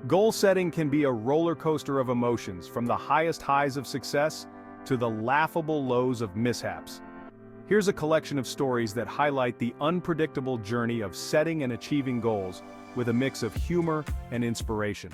Goal setting can be a roller coaster of emotions, from the highest highs of success to the laughable lows of mishaps. Here's a collection of stories that highlight the unpredictable journey of setting and achieving goals, with a mix of humor and inspiration.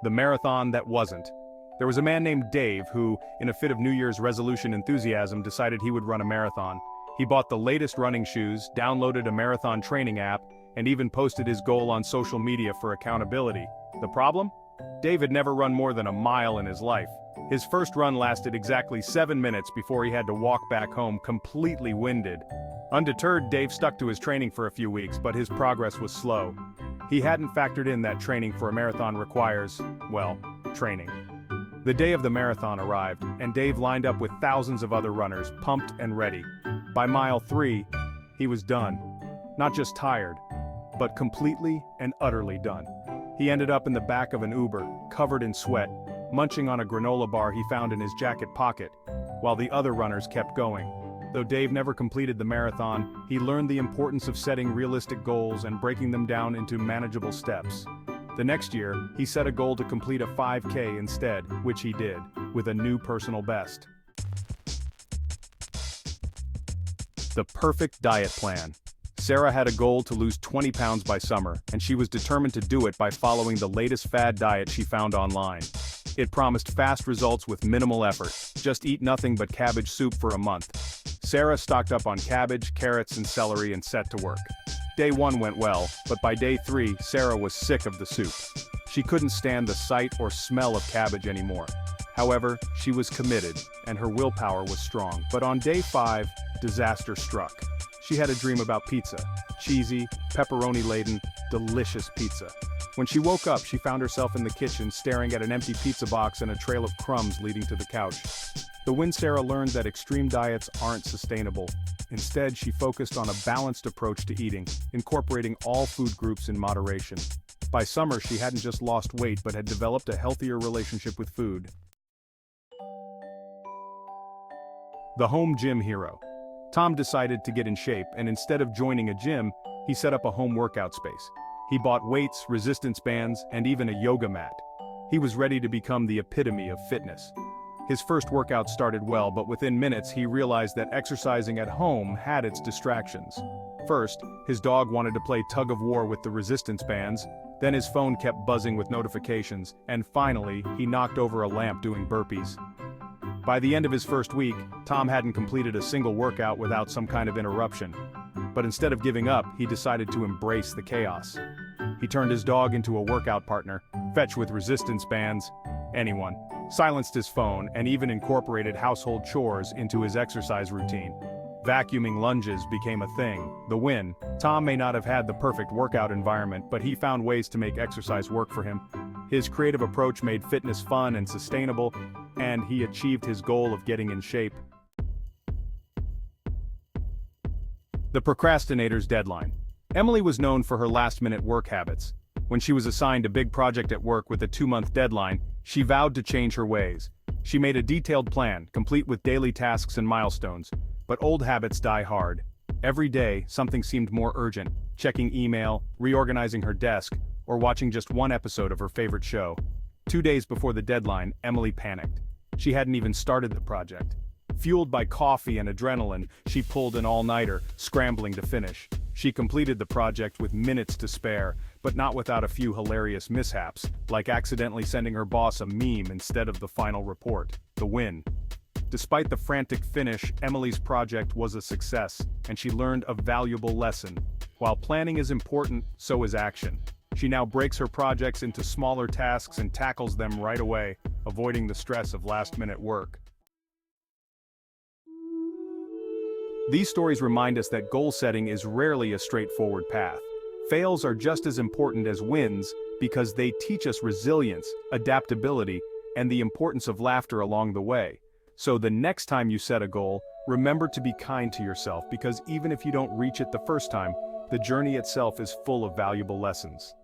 The marathon that wasn't. There was a man named Dave who, in a fit of New Year's resolution enthusiasm, decided he would run a marathon. He bought the latest running shoes, downloaded a marathon training app, and even posted his goal on social media for accountability. The problem? Dave had never run more than a mile in his life. His first run lasted exactly 7 minutes before he had to walk back home completely winded. Undeterred, Dave stuck to his training for a few weeks, but his progress was slow. He hadn't factored in that training for a marathon requires, well, training. The day of the marathon arrived, and Dave lined up with thousands of other runners, pumped and ready. By mile 3, he was done. Not just tired, but completely and utterly done. He ended up in the back of an Uber, covered in sweat, munching on a granola bar he found in his jacket pocket, while the other runners kept going. Though Dave never completed the marathon, he learned the importance of setting realistic goals and breaking them down into manageable steps. The next year, he set a goal to complete a 5K instead, which he did, with a new personal best. The perfect diet plan. Sarah had a goal to lose 20 pounds by summer, and she was determined to do it by following the latest fad diet she found online. It promised fast results with minimal effort. Just eat nothing but cabbage soup for a month. Sarah stocked up on cabbage, carrots, and celery and set to work. Day 1 went well, but by day 3, Sarah was sick of the soup. She couldn't stand the sight or smell of cabbage anymore. However, she was committed, and her willpower was strong. But on day 5, disaster struck. She had a dream about pizza. Cheesy, pepperoni-laden, delicious pizza. When she woke up, she found herself in the kitchen staring at an empty pizza box and a trail of crumbs leading to the couch. When Sarah learned that extreme diets aren't sustainable. Instead, she focused on a balanced approach to eating, incorporating all food groups in moderation. By summer, she hadn't just lost weight but had developed a healthier relationship with food. The home gym hero. Tom decided to get in shape, and instead of joining a gym, he set up a home workout space. He bought weights, resistance bands, and even a yoga mat. He was ready to become the epitome of fitness. His first workout started well, but within minutes he realized that exercising at home had its distractions. First, his dog wanted to play tug-of-war with the resistance bands, then his phone kept buzzing with notifications, and finally, he knocked over a lamp doing burpees. By the end of his first week, Tom hadn't completed a single workout without some kind of interruption. But instead of giving up, he decided to embrace the chaos. He turned his dog into a workout partner, fetch with resistance bands, anyone, silenced his phone, and even incorporated household chores into his exercise routine. Vacuuming lunges became a thing. The win. Tom may not have had the perfect workout environment, but he found ways to make exercise work for him. His creative approach made fitness fun and sustainable, and he achieved his goal of getting in shape. The procrastinator's deadline. Emily was known for her last-minute work habits. When she was assigned a big project at work with a 2-month deadline, she vowed to change her ways. She made a detailed plan, complete with daily tasks and milestones. But old habits die hard. Every day, something seemed more urgent: checking email, reorganizing her desk, or watching just one episode of her favorite show. 2 days before the deadline, Emily panicked. She hadn't even started the project. Fueled by coffee and adrenaline, she pulled an all-nighter, scrambling to finish. She completed the project with minutes to spare, but not without a few hilarious mishaps, like accidentally sending her boss a meme instead of the final report. The win. Despite the frantic finish, Emily's project was a success, and she learned a valuable lesson. While planning is important, so is action. She now breaks her projects into smaller tasks and tackles them right away, avoiding the stress of last-minute work. These stories remind us that goal setting is rarely a straightforward path. Fails are just as important as wins because they teach us resilience, adaptability, and the importance of laughter along the way. So the next time you set a goal, remember to be kind to yourself, because even if you don't reach it the first time, the journey itself is full of valuable lessons.